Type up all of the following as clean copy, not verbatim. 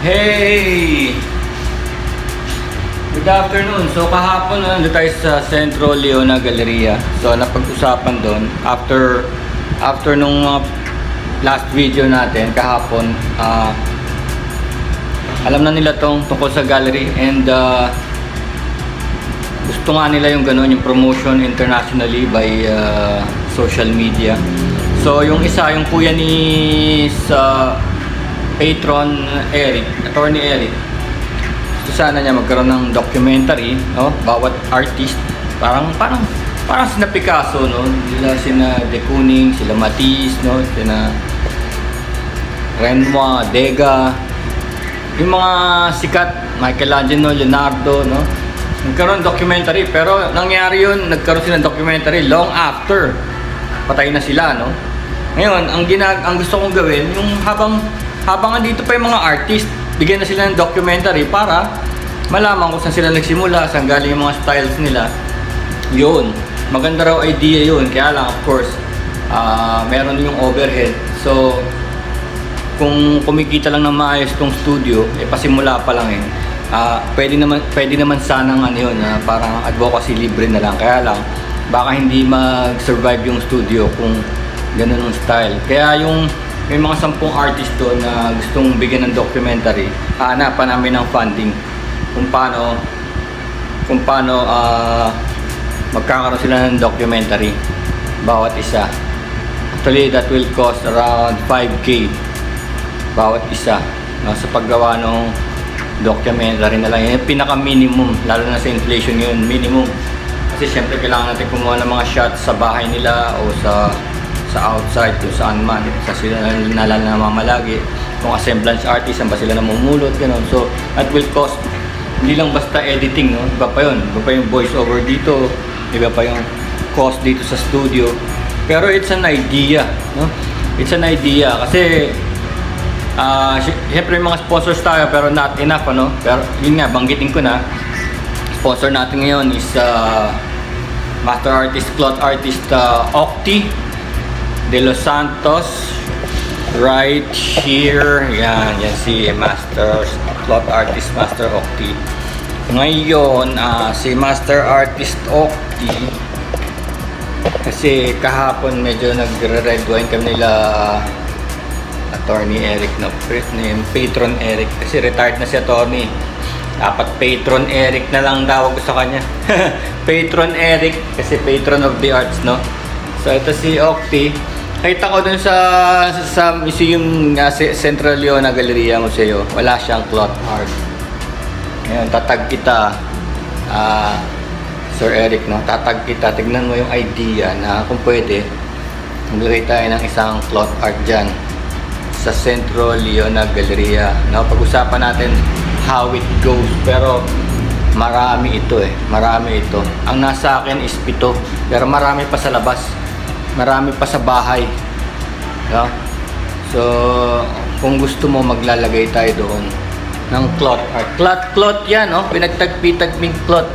Hey! Good afternoon. So kahapon nandito tayo sa Centro Leona Galleria. So napag-usapan doon after nung last video natin kahapon, alam na nila tungkol sa gallery, and gusto nga nila yung gano'n, yung promotion internationally by social media. So yung isa, yung kuya ni sa patron Eric, attorney Eric, gusto sana niya magkaroon ng documentary, no? Bawat artist, parang sina Picasso, no? Sina De Kooning, sila Matisse, no? Sina Renoir, Degas, yung mga sikat, Michelangelo, Leonardo, no? Nagkaroon documentary, pero nangyari yun, nagkaroon sila ng documentary long after patay na sila, no? Ngayon, ang gusto kong gawin, yung habang andito pa yung mga artist, bigyan na sila ng documentary para malaman kung saan sila nagsimula, saan galing yung mga styles nila. Yun, maganda raw idea yun. Kaya lang, of course, meron yung overhead. So, kung kumikita lang ng maayos tong studio, pasimula pa lang pwede naman sanang yun, parang advocacy libre na lang. Kaya lang, baka hindi mag-survive yung studio kung ganun ang style. Kaya may mga 10 artist doon na gustong bigyan ng documentary. Hanapan namin ng funding kung paano magkakaroon sila ng documentary bawat isa. Actually, that will cost around 5K bawat isa, no, sa paggawa ng documentary na lang. Yung pinaka minimum, lalo na sa inflation yun, minimum. Kasi syempre kailangan natin kumuha ng mga shots sa bahay nila o sa outside, kung saan man, sa sila namamalagi, kung assemblance artist, saan ba sila namumulot, gano'n. So that will cost, hindi lang basta editing, no? Iba pa yun, iba pa yung voice over dito, iba pa yung cost dito sa studio. Pero it's an idea, no? It's an idea, kasi syempre yung mga sponsors tayo, pero not enough, ano? Pero yun nga, banggitin ko na, sponsor natin ngayon is master artist, cloth artist, Octi De Los Santos, right here. Yan si Master Cloth Artist, Master Octi. Ngayon, si Master Artist Octi, kasi kahapon medyo nagre-red wine kami nila attorney Eric, no? Patron Eric, kasi retired na si attorney. Dapat Patron Eric na lang tawag ko sa kanya. Patron Eric, kasi patron of the arts, no? So ito si Octi. Nakita ko dun sa museum nga, Centro Leona Galleria Museo, wala siyang cloth art. Ngayon, tatag kita, Sir Eric, no? Tatag kita, tignan mo yung idea na kung pwede, maglagay tayo ng isang cloth art dyan sa Centro Leona Galleria. No? Pag-usapan natin how it goes, pero marami ito marami ito. Ang nasa akin is 7, pero marami pa sa labas. Marami pa sa bahay, no? So kung gusto mo, maglalagay tayo doon ng cloth art. Cloth yan, no? Pinagtagpi-tagping cloth.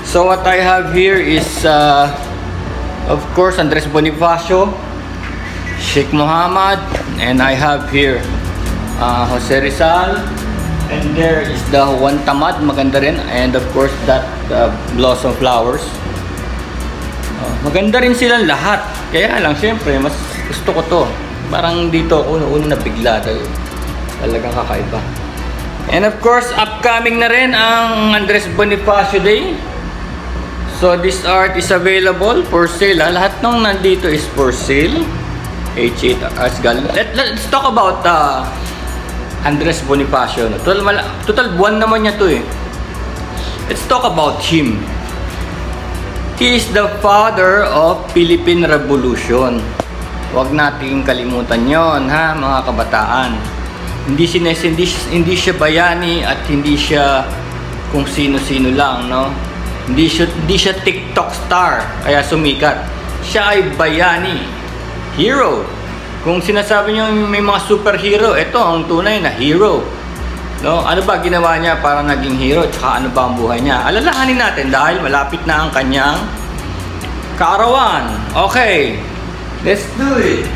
So what I have here is of course Andres Bonifacio, Sheikh Mohammed, and I have here Jose Rizal, and there is the Juan Tamad, maganda rin, and of course that Blossom Flowers. Maganda rin silang lahat. Kaya lang, syempre, mas gusto ko to. Parang dito, una nabigla. Talagang kakaiba. And of course, upcoming na rin ang Andres Bonifacio Day. So, this art is available for sale. Lahat ng nandito is for sale. H8 Arts Gallery. Let's talk about Andres Bonifacio. Total buwan naman niya to . Let's talk about him. He is the father of Philippine Revolution. Huwag nating kalimutan yon, ha, mga kabataan. Hindi siya bayani at hindi siya kung sino-sino lang, no? Hindi siya TikTok star kaya sumikat. Siya ay bayani, hero. Kung sinasabi niyo may mga superhero, ito ang tunay na hero. No, ano ba ginawa niya para naging hero? Tsaka ano ba ang buhay niya? Alalahanin natin dahil malapit na ang kanyang kaarawan. Okay, let's do it.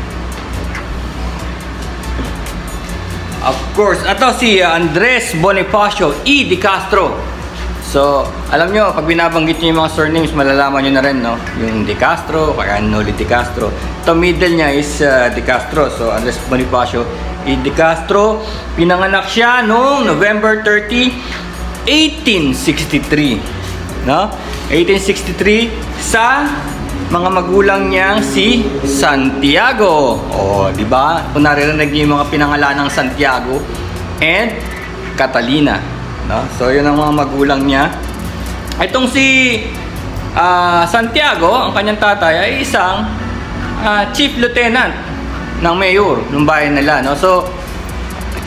Of course, ito si Andres Bonifacio E. De Castro. So, alam nyo, pag binabanggit nyo yung mga surnames, malalaman nyo na rin, no? Yung De Castro, kaya Noli De Castro. Ito, middle niya is De Castro. So, Andres Bonifacio E. De Castro. Pinanganak siya noong November 30, 1863. No? 1863 sa mga magulang niyang si Santiago. O, di ba? Kung naririnig niyo yung mga pinangalan ng Santiago and Catalina. No? So, yun ang mga magulang niya. Itong si Santiago, ang kanyang tatay ay isang chief lieutenant ng mayor ng bayan nila. No? So,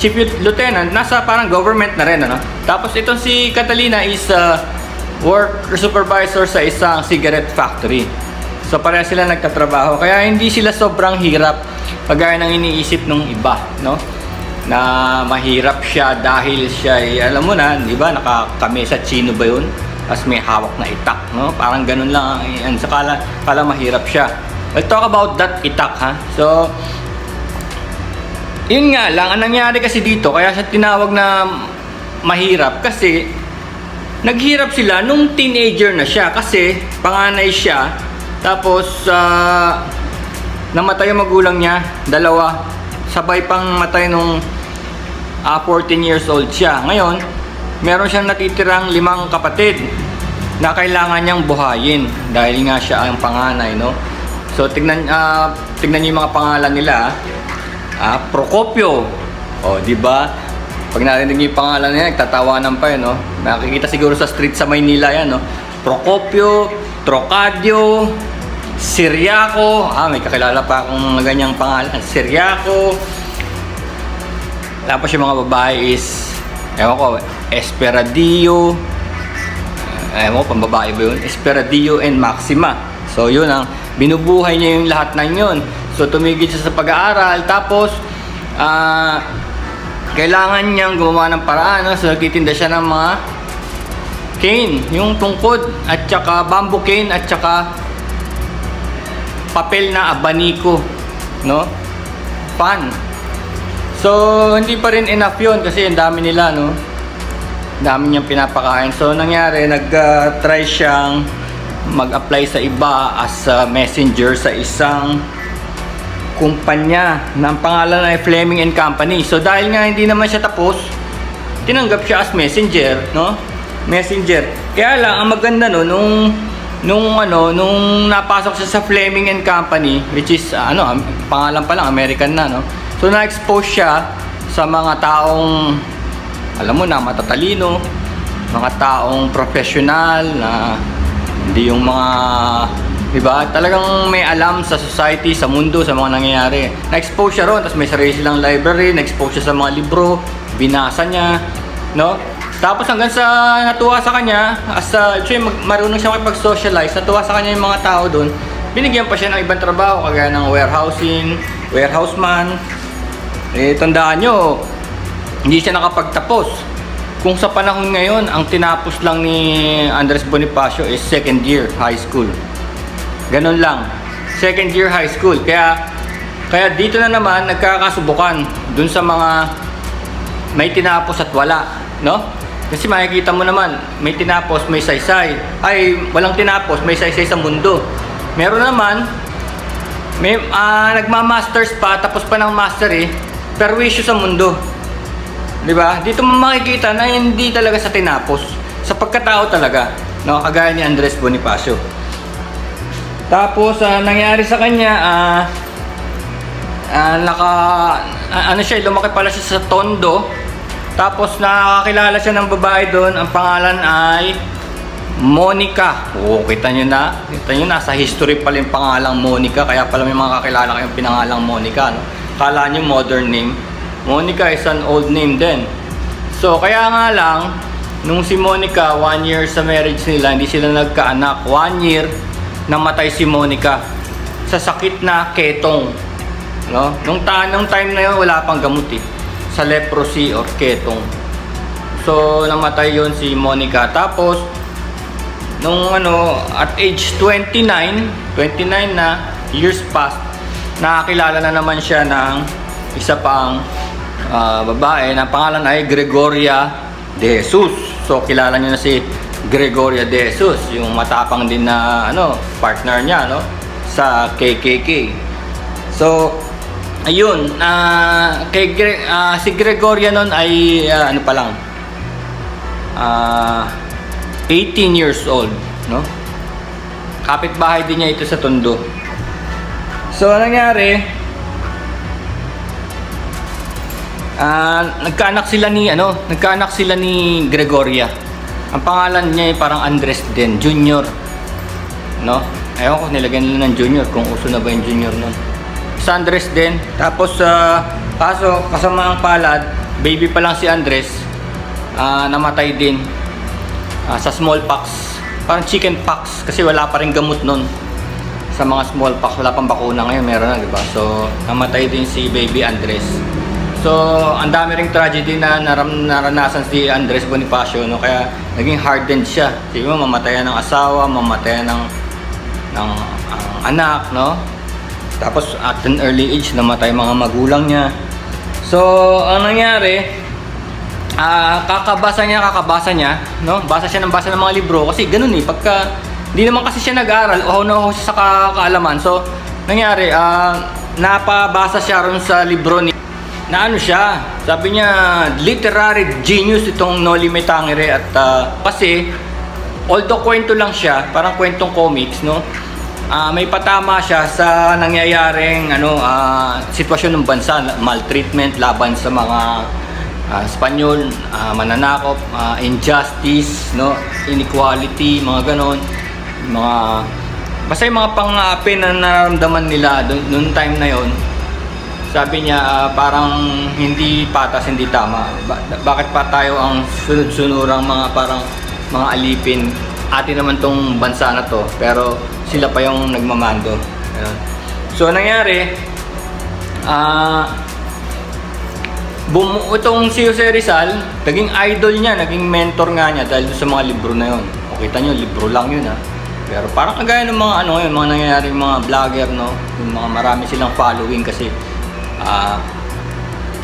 chief lieutenant, nasa parang government na rin. Ano? Tapos, itong si Catalina is work supervisor sa isang cigarette factory. So pareha sila nagtatrabaho, kaya hindi sila sobrang hirap kagaya ng iniisip ng iba, no? Na mahirap siya dahil siya ay, alam mo na, di ba, nakakamesa chino ba yun? Tapos may hawak na itak, no? Parang ganun lang, kala mahirap siya. We'll talk about that itak, ha? So, yun nga lang, ang nangyari kasi dito, kaya siya tinawag na mahirap kasi naghirap sila nung teenager na siya kasi panganay siya. Tapos, namatay yung magulang niya, dalawa. Sabay pang matay nung 14 years old siya. Ngayon, meron siyang natitirang 5 kapatid na kailangan niyang buhayin dahil nga siya ang panganay, no? So, tignan niyo yung mga pangalan nila. Procopio. O, di ba? Pag narinig niyo yung pangalan niya, nagtatawanan pa yun, no? Nakikita siguro sa street sa Maynila yan, no? Procopio, Trocadio, Siriaco, may kakilala pa akong ganyang pangalan, Siriaco. Tapos yung mga babae is, ewan ko, Esperadillo, ewan ko, pambabae ba yun? Esperadillo and Maxima. So yun ang, binubuhay niya yung lahat ng yun. So tumigil siya sa pag-aaral, tapos, kailangan niyang gumawa ng paraan, no? So nagtitinda siya ng mga cane, yung tungkod at saka bamboo cane at saka papel na abaniko, no? Pan. So hindi pa rin enough yun kasi ang dami nila, no? Dami niyang pinapakain. So nangyari, nag-try siyang mag-apply sa iba as a messenger sa isang kumpanya na ang pangalan ay Fleming and Company. So dahil nga hindi naman siya tapos, tinanggap siya as messenger, no? Messenger. Kaya lang ang maganda no, nung napasok siya sa Fleming and Company, which is pangalan pa lang American na, no? So na-expose siya sa mga taong, alam mo na, matatalino, mga taong professional na hindi yung mga, diba, talagang may alam sa society, sa mundo, sa mga nangyayari. Na-expose siya ron, tapos may sarili silang library, na-expose siya sa mga libro, binasa niya, no? Tapos hanggang sa natuwa sa kanya, marunong siya makipag-socialize, natuwa sa kanya yung mga tao doon, binigyan pa siya ng ibang trabaho, kagaya ng warehouseman. Tandaan nyo, hindi siya nakapagtapos. Kung sa panahon ngayon, ang tinapos lang ni Andres Bonifacio is second year high school. Ganun lang, second year high school. Kaya dito na naman, nagkakasubukan dun sa mga may tinapos at wala, no? Kasi makikita mo naman, may tinapos, may saysay. Ay, walang tinapos, may saysay sa mundo. Meron naman, may nagma-masters pa, tapos pa ng master perwisyo sa mundo. Diba? Dito mo makikita na hindi talaga sa tinapos, sa pagkatao talaga, no? Kagaya ni Andres Bonifacio. Tapos, nangyari sa kanya, lumaki pala siya sa Tondo. Tapos nakakilala siya ng babae doon, ang pangalan ay Monica. Kita nyo na, sa history pala yung pangalang Monica, kaya pala may mga kakilala kayong pinangalang Monica, no? Kala nyo modern name, Monica is an old name din. So kaya nga lang, nung si Monica, 1 year sa marriage nila, hindi sila nagkaanak. 1 year, namatay si Monica sa sakit na ketong, no? Nung time na yun, wala pang gamot sa leprosy or ketong. So namatay yon si Monica. Tapos nung at age 29 na, years past, nakakilala na naman siya ng isa pang babae na pangalan ay Gregoria De Jesus. So kilala niyo na si Gregoria De Jesus, yung matapang din na partner niya sa KKK. So ayun, si Gregoria noon ay pa lang 18 years old, kapitbahay din niya ito sa Tondo. So anong nangyari, nagkaanak sila ni Gregoria. Ang pangalan niya ay parang Andres din, Junior, ewan ko nilagyan nila ng Junior, kung uso na ba yung Junior nun. Sa Andres din. Tapos kaso kasama ang palad, baby pa lang si Andres, namatay din sa smallpox, parang chicken pox, kasi wala pa rin gamot nun sa mga smallpox, wala pang bakuna. Ngayon meron na, diba? So namatay din si baby Andres. So ang dami ring tragedy na naranasan si Andres Bonifacio, kaya naging hardened siya. Sige mo, mamatayan ng asawa, mamatayan ng anak, tapos at an early age namatay mga magulang niya. So ang nangyari, kakabasa niya, basa siya ng mga libro, kasi ganun pagka hindi naman kasi siya nag-aral, na siya sa kaalaman. So nangyari, napabasa siya ron sa libro na siya, sabi niya literary genius itong Noli Me Tangere. At kasi although kwento lang siya, parang kwentong comics, may patama siya sa nangyayaring sitwasyon ng bansa, maltreatment laban sa mga Espanyol, mananakop, injustice, inequality, mga ganon, basta yung mga pang-aapi na nararamdaman nila noong time na yon. Sabi niya, parang hindi patas, hindi tama. Bakit pa tayo ang sunod-sunurang mga alipin? Atin naman tong bansa na to, pero sila pa yung nagmamando. So nangyari, itong si Jose Rizal, naging idol niya, naging mentor nga niya dahil sa mga libro na yon. O kita nyo, libro lang yun Pero parang kagaya ng mga mga nangyayari, mga vlogger, yung mga marami silang following, kasi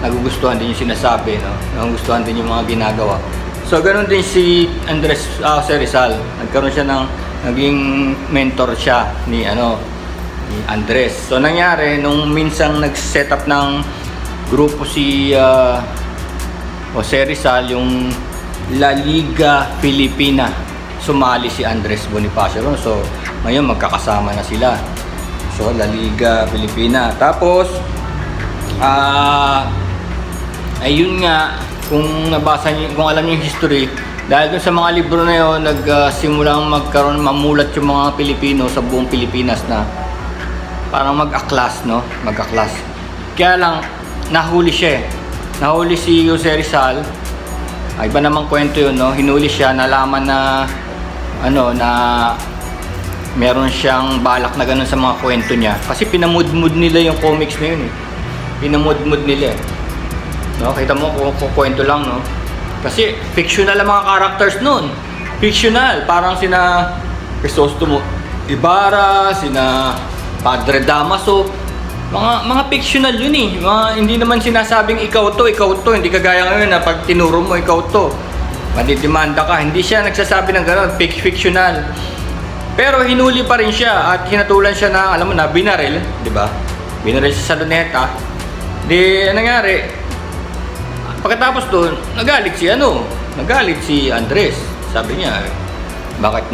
nagugustuhan din yung sinasabi, nagugustuhan din yung mga ginagawa. So ganoon din si Jose Rizal, naging mentor siya ni Andres. So nangyari, nung minsang nag-set up ng grupo si Jose Rizal, yung La Liga Filipina, sumali si Andres Bonifacio. So ngayon magkakasama na sila. So La Liga Filipina. Tapos ayun nga, kung nabasa niyo, kung alam niyo yung history, dahil dun sa mga libro na yon, nagsimulang mamulat yung mga Pilipino sa buong Pilipinas na parang mag-aklas. Kaya lang nahuli siya. Nahuli si Jose Rizal. Iba namang kwento yun, hinuli siya, nalaman na na meron siyang balak na ganun sa mga kwento niya, kasi pinamudmud nila yung comics na yun pinamudmud nila kita mo, kwento lang kasi fictional ang mga characters nun, fictional, parang sina Crisostomo Ibarra, sina Padre Damaso, mga fictional yun hindi naman sinasabing ikaw to, hindi kagaya ngayon na pag tinuro mo ikaw to, madidemanda ka. Hindi siya nagsasabi ng gano'n, fictional. Pero hinuli pa rin siya at hinatulan siya na, alam mo na, binaril, di ba? Binaril sa luneta. Di, nangyari, pagkatapos doon, nagalit si Andres. Sabi niya, bakit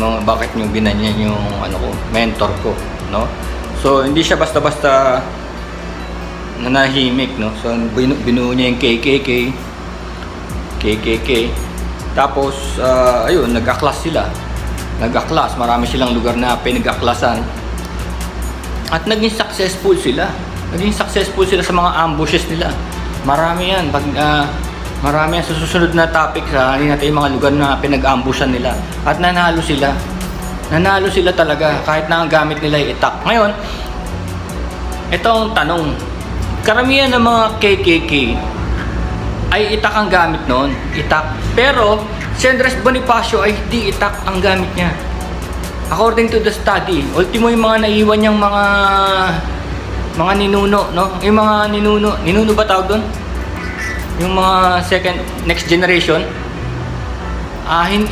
nyo binanyan yung mentor ko, So hindi siya basta-basta nanahimik, So binuo niya yung KKK. Tapos ayun, nag-aklas sila. Marami silang lugar na pinag-aklasan. At naging successful sila. Sa mga ambushes nila. Marami yan. Marami yan sa susunod na topic, hindi natin yung mga lugar na pinag-ambushan nila. At nanalo sila. Talaga, kahit na ang gamit nila ay itak. Ngayon, ito ang tanong. Karamihan ng mga KKK ay itak ang gamit noon. Itak. Pero si Andres Bonifacio ay hindi itak ang gamit niya. According to the study, ultimo yung mga naiwan niyang mga ninuno, Yung mga ninuno ba tawag doon? yung mga next generation,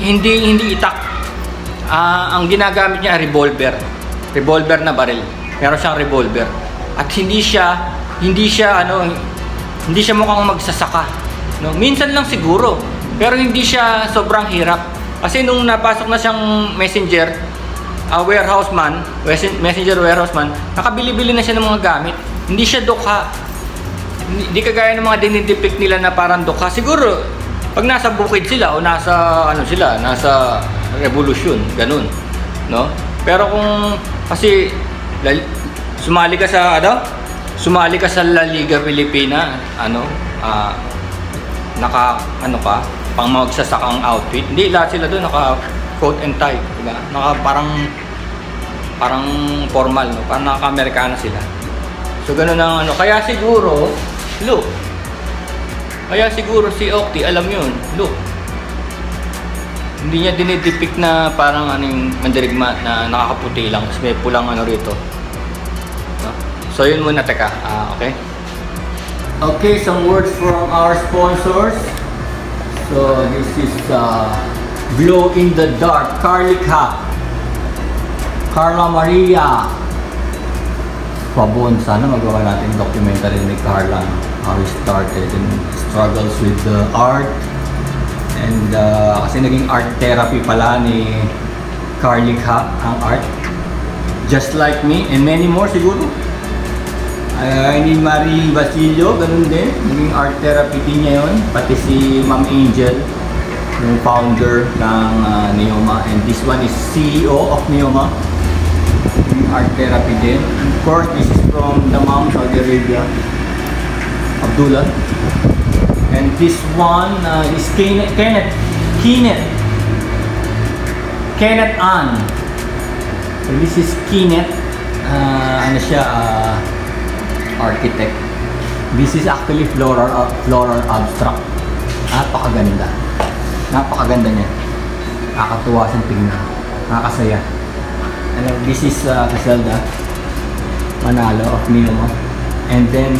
hindi itak. Ang ginagamit niya ay revolver na baril. Meron siyang revolver. At hindi siya mukhang magsasaka. No? Minsan lang siguro, pero hindi siya sobrang hirap. Kasi nung napasok na siyang messenger warehouse man, nakabili-bili na siya ng mga gamit. Hindi siya dukha. Hindi kagaya ng mga dinidepict nila na parang dukha. Siguro, pag nasa bukid sila o nasa revolution, ganun, no? Pero kung kasi sumali ka sa La Liga Filipina, pang magsasakang outfit. Hindi lahat sila doon naka coat and tie, diba? Parang formal, no? Parang naka-Amerikana sila. So ganun ang kaya siguro si Octi, alam yun, look. Hindi niya dinidepict na parang yung mandirigma na nakakaputi lang, tapos may pulang rito. No? So yun muna, teka, okay? Okay, some words from our sponsors. So this is Glow in the Dark, Carla Maria. Pabon, sana magawa natin documentary ni Carla, how he started and struggles with the art. And kasi naging art therapy pala ni Carla ang art. Just like me and many more siguro. Ni Marie Basilio, ganun din. Naging art therapy din niya yun. Pati si Ma'am Angel, yung founder ng Neoma. And this one is CEO of Neoma. Yung art therapy din. And of course, this is from the Mom, Saudi Arabia, Abdullah. And this one is Kenneth Ann. So this is Kenneth. Architect. This is actually floral abstract. Napakaganda niya. Nakakatuwa siyang tingnan. Nakakasaya. This is Caselda Manalo of Neoma. And then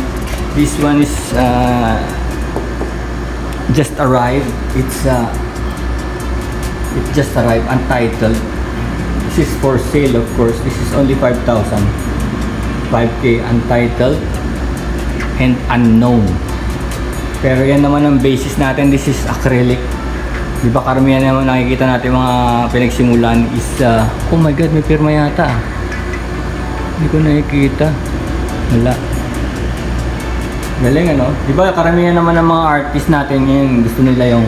this one is just arrived. It just arrived, untitled. This is for sale, of course. This is only 5,000. 5K, untitled and unknown. Pero yan naman ang basis natin. This is acrylic. Di ba karamihan naman nakikita natin mga pinagsimulan is oh my god, may pirma yata. Hindi ko nakikita. Wala. Galing, di ba karamihan naman ng mga artist natin ngayon gusto nila yung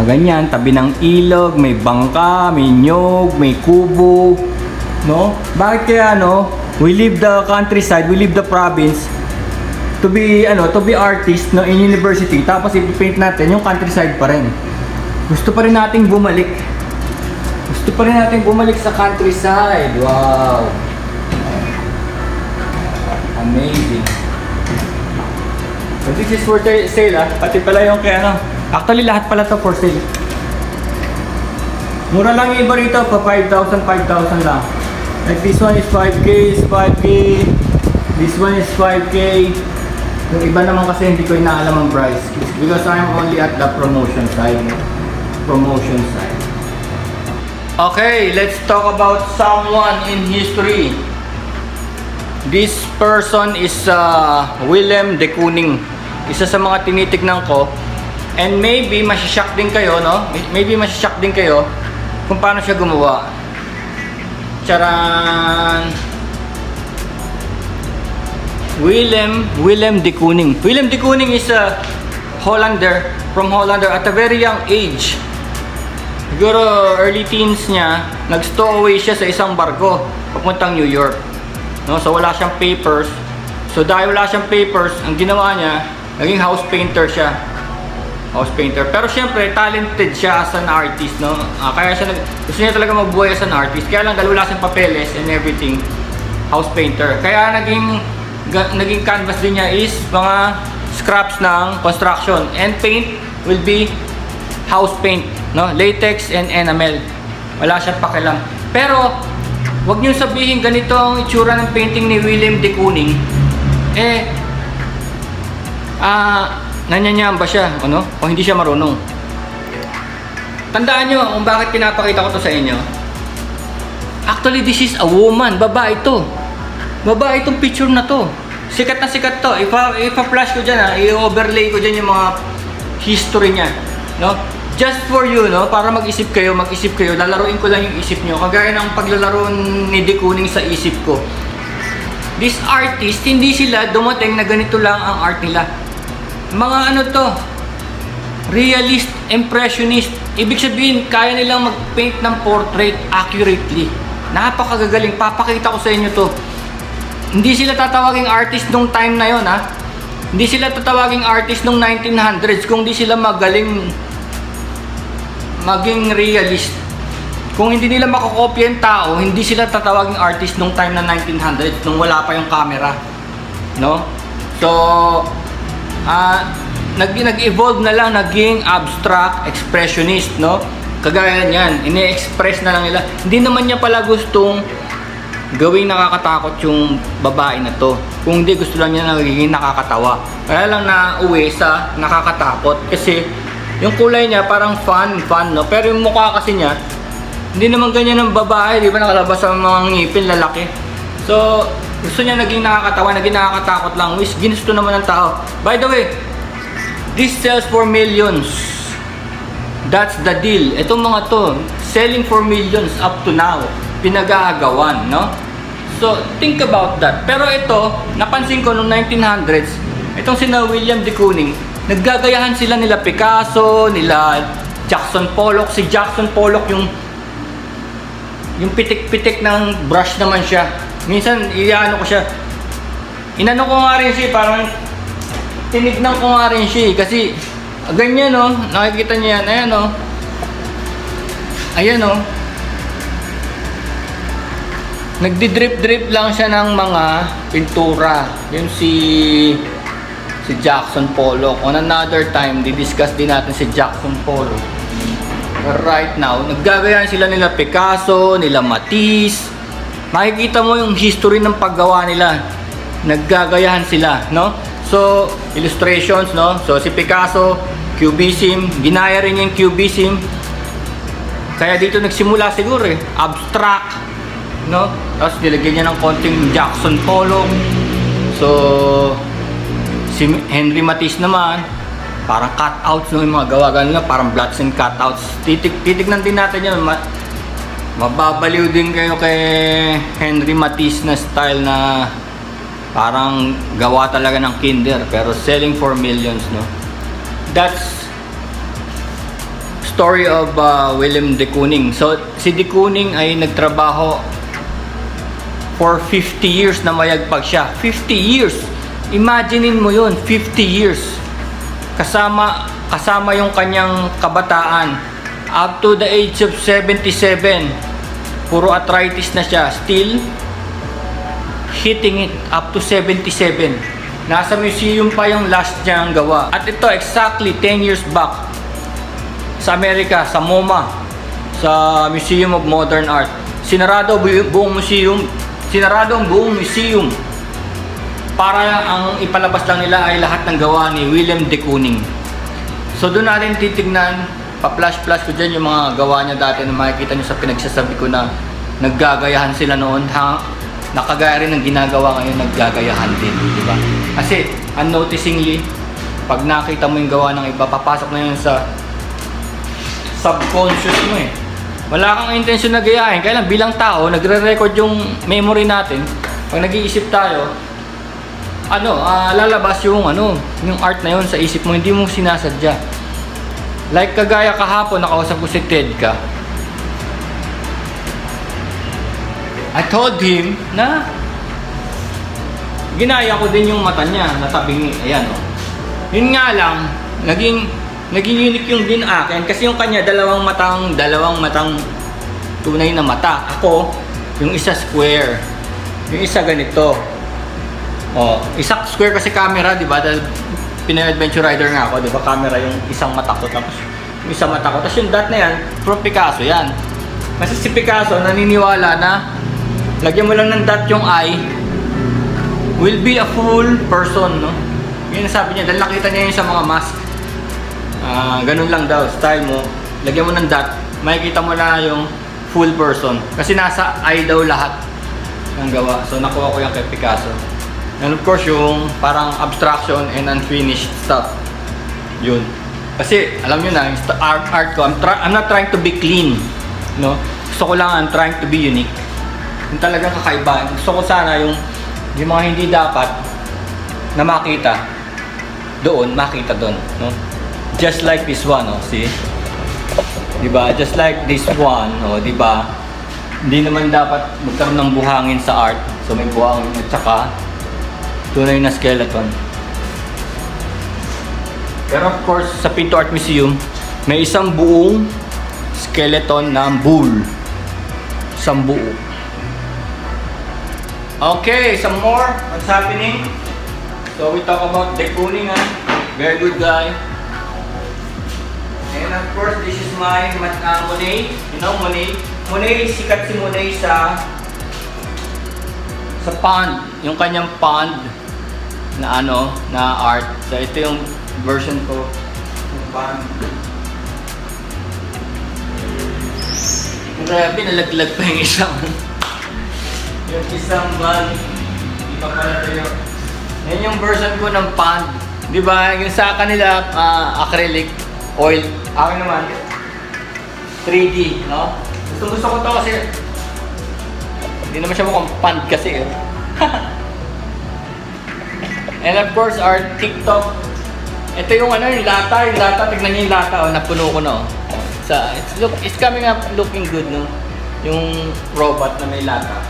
ganyan, tabi ng ilog, may bangka, may nyog, may kubo, no? Bakit kaya we leave the countryside, we leave the province to be artist, no, in university, tapos i-paint natin yung countryside pa rin. Gusto pa rin nating bumalik sa countryside. Wow, amazing. So this is for sale, pati pala yung actually lahat pala to for sale. Mura lang yung iba rito, pa 5,000 lang. Like this one is 5K, this one is 5K. Yung iba naman kasi hindi ko inaalam ang price because I'm only at the promotion side. Okay, let's talk about someone in history. This person is Willem de Kooning. Isa sa mga tinitignan ko. And maybe masashock din kayo, no? Maybe masashock din kayo kung paano siya gumawa. Charan! Willem de Kooning. Willem de Kooning is a Hollander, from Hollander at a very young age. Siguro early teens niya, nag-stowaway siya sa isang barko papuntang New York. No? So wala siyang papers. So dahil wala siyang papers, ang ginawa niya, naging house painter siya. Pero syempre talented siya as an artist, no? Kaya siya gusto niya talaga magbuhay as an artist. Kaya lang dahil wala siyang papeles and everything, house painter. Kaya naging canvas din niya is mga scraps ng construction, and paint will be house paint, no? Latex and enamel. Wala siyang pakialam. Pero wag niyo sabihin ganito ang itsura ng painting ni Willem de Kooning. nanyanyamba siya, ano? O hindi siya marunong. Tandaan nyo kung bakit pinapakita ko to sa inyo. Actually, this is a woman. Babae to. Babae itong picture na to. Sikat na sikat to. Ipa-flash ko dyan, i-overlay ko dyan yung mga history niya. No? Just for you, no? Para mag-isip kayo. Lalaruin ko lang yung isip nyo. Kagaya ng paglalaro ni De Kooning sa isip ko. This artist, hindi sila dumating na ganito lang ang art nila. Mga ano to? Realist, impressionist. Ibig sabihin, kaya nilang mag-paint ng portrait accurately. Napakagagaling. Papakita ko sa inyo to. Hindi sila tatawaging artist nung time na yon, ha? Hindi sila tatawaging artist nung 1900s kung hindi sila magaling maging realist. Kung hindi nila makakopya yung tao, hindi sila tatawaging artist nung time na 1900s, nung wala pa yung camera. No? So, nag-evolve na lang, naging abstract expressionist, no? Kagaya niyan, ini-express na lang nila. Hindi naman niya pala gustong gawing nakakatakot yung babae na to. Kung hindi, gusto lang niya nagiging nakakatawa. Kaya lang na uwi sa nakakatakot kasi yung kulay niya parang fun, no? Pero yung mukha kasi niya, hindi naman ganyan ng babae, di ba? Nakalabas ang mga ngipin, lalaki. So, gusto niya naging nakakatawa, naging nakakatakot lang. Which ginusto naman ng tao. By the way, this sells for millions. That's the deal. Itong mga to, selling for millions up to now. Pinag-aagawan, no? So, think about that. Pero ito, napansin ko noong 1900s, itong sina William De Kooning, naggagayahan sila nila Picasso, nila Jackson Pollock. Si Jackson Pollock yung pitik-pitik ng brush naman siya. Minsan, iyaano ko siya. Inano ko nga rin siya, parang tinignan ko nga rin siya. Kasi, ganyan, no? Nakikita niya yan. Ayan, no? Ayan, no? Nagdi-drip-drip lang siya ng mga pintura. Yun si Jackson Pollock. On another time, di-discuss din natin si Jackson Pollock. Right now, naggagayan sila nila Picasso, nila Matisse. Makikita mo yung history ng paggawa nila. Naggagayahan sila, no? So, illustrations, no? So, si Picasso, Cubism, ginaya rin yung Cubism. Kaya dito nagsimula siguro abstract, no? Tapos nilagyan niya ng konting Jackson Pollock. So, si Henry Matisse naman, parang cutouts, no? Yung mga gawa nila, parang blots and cutouts. Titignan din natin yan. Mababaliw din kayo kay Henry Matisse na style na parang gawa talaga ng kinder pero selling for millions, no? That's story of William De Kooning. So si De Kooning ay nagtrabaho for 50 years na mayagpag siya. 50 years. Imaginein mo yun, 50 years. Kasama yung kanyang kabataan up to the age of 77. Puro arthritis na siya. Still hitting it up to 77. Nasa museum pa yung last niyang gawa. At ito exactly 10 years back sa Amerika, sa MoMA, sa Museum of Modern Art. Sinarado buong museum. Sinarado ang buong museum para ang ipalabas lang nila ay lahat ng gawa ni William De Kooning. So doon natin titignan, pa-flash-flash ko dyan yung mga gawa niya dati na makikita nyo sa pinagsasabi ko na naggagayahan sila noon. Nakagaya rin ng ginagawa ngayon, naggagayahan din, di ba? Kasi unnoticingly, pag nakita mo yung gawa ng iba, papasok na yun sa subconscious mo eh. Wala kang intensyon na gayahin, kaya lang bilang tao, nagre-record yung memory natin. Pag nag-iisip tayo, lalabas yung art na yun sa isip mo, hindi mo sinasadya. Like kagaya kahapon, nakausap ko si Ted ka. I told him na ginaya ko din yung mata niya, natabing, ayan o. Yun nga lang, naging unique yung din akin kasi yung kanya dalawang matang tunay na mata. Ako, yung isa square, yung isa ganito. Oh, isa square kasi camera, di ba? Dahil Pinoy-adventure rider nga ako, di ba? Camera yung isang mata ko, tapos yung isang mata ko. Tapos yung dot na yan, from Picasso yan. Kasi si Picasso naniniwala na lagyan mo lang ng dot yung eye, will be a full person, no? Yun ang sabi niya, dahil nakita niya yun sa mga mask. Ganun lang daw, style mo. Lagyan mo ng dot, makikita mo na yung full person. Kasi nasa eye daw lahat ng gawa. So nakuha ko yung kay Picasso. And of course, yung parang abstraction and unfinished stuff. Yun. Kasi, alam nyo na, yung art ko, I'm not trying to be clean. No? Gusto ko lang, I'm trying to be unique. Yung talagang kakaiba. Gusto ko sana yung mga hindi dapat na makita doon, makita doon. No? Just like this one, oh, see? Diba? Just like this one, oh, diba? Hindi naman dapat magkaroon ng buhangin sa art. So may buhangin at saka tunay na skeleton. Pero of course, sa Pinto Art Museum, may isang buong skeleton ng bull. Isang buo. Okay, some more. What's happening? So we talk about de Kooning, very good guy. And of course, this is my Monet. You know Monet? Monet, sikat si Monet sa pond. Yung kanyang pond na na art. So ito yung version ko ng pond. Grabe, nalaglag pa yung isang band. Hindi pa pala tayo. Yan yung version ko ng pond. Diba? Yung sa kanila, acrylic, oil. Akin naman, 3D, no? Gusto ko to kasi hindi naman siya mukhang pond kasi. And of course, our TikTok. Ito yung yung lata. Tignan niyo yung lata, napuno ko na. It's coming up looking good, no? Yung robot na may lata.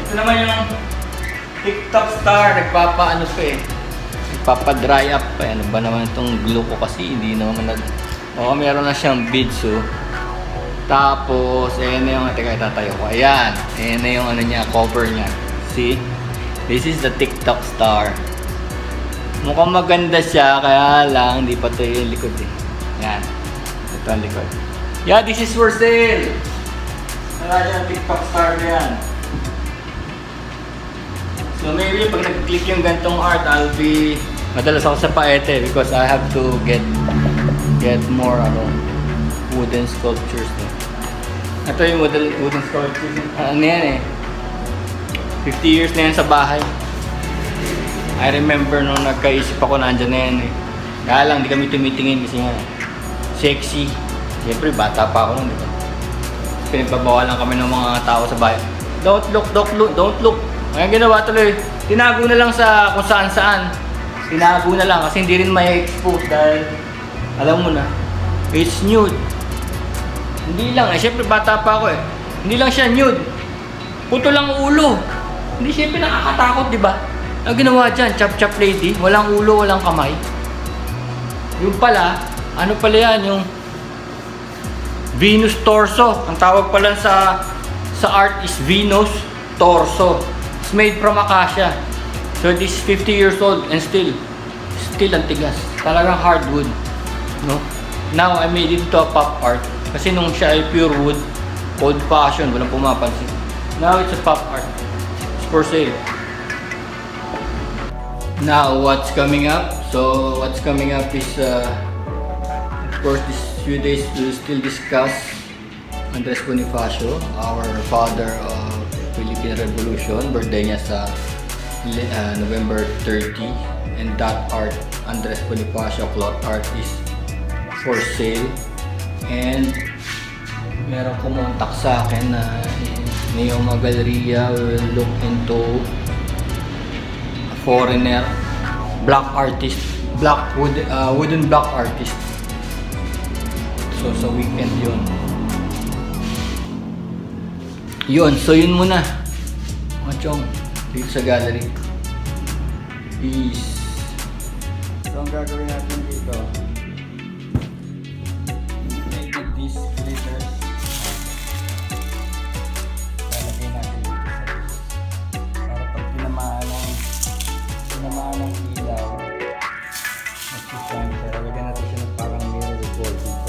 Ito naman yung TikTok star, nagpapa-ano pa eh. Nagpapa-dry up pa. Ano ba naman itong glue ko kasi hindi naman meron na siyang beads, oh. Tapos, ayan na yung, teka, itatayo ko. Ayan. Ayan na yung niya, cover niya. See? This is the TikTok star. Mukhang maganda siya, kaya lang, hindi pa ito yung likod eh. Ayan. Ito ang likod. Yeah, this is for sale! Wala dyan ang TikTok star na yan. So maybe pag nag-click yung gantong art, madalas ako sa Paete because I have to get more wooden sculptures. Ito yung wooden sculptures. Ano yan eh? 50 years na yan sa bahay. I remember nung nagkaisip ako na andyan na yan eh. Kaya lang, di kami tumitingin kasi nga sexy. Siyempre, bata pa ako nun, di ba? Pinagbabawalan kami ng mga tao sa bahay. Don't look. Ngayon ginawa tuloy, tinago na lang sa kung saan. Tinago na lang kasi hindi rin may expose dahil alam mo na, it's nude. Hindi lang siyempre bata pa ako eh. Hindi lang siya nude. Puto lang ulo. Hindi siyempre nakakatakot, di ba? Ang ginawa dyan, chop lady, walang ulo, walang kamay. Yung pala, ano pala yan, yung Venus torso. Ang tawag pala sa art is Venus torso. It's made from acacia. So this is 50 years old and still ang tigas. Talagang hardwood, no? Now I made it into a pop art. Kasi nung siya ay pure wood, old fashion, walang pumapansin. Now it's a pop art. It's for sale. Now what's coming up? So what's coming up is of course this few days we'll still discuss Andres Bonifacio, our father of Philippine Revolution. Birthday niya sa November 30, and that art, Andres Bonifacio cloth art, is for sale. And meron kumontak sa akin na Neoma Galleria will look into a foreigner black artist, wooden black artist. So sa weekend yun, so yun muna mga chong dito sa gallery. Peace. So ang gagawin natin dito, make these glitters. Lalagay natin dito sa list para pag tinamaan ng ilaw mag-shine. Pero lagyan natin siya ng parang mirror gold dito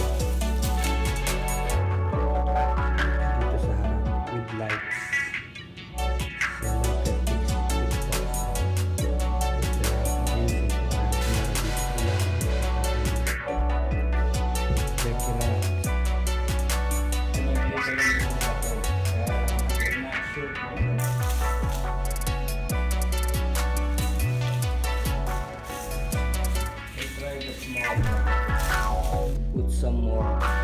sa harap with lights. So look at this TikTok. some more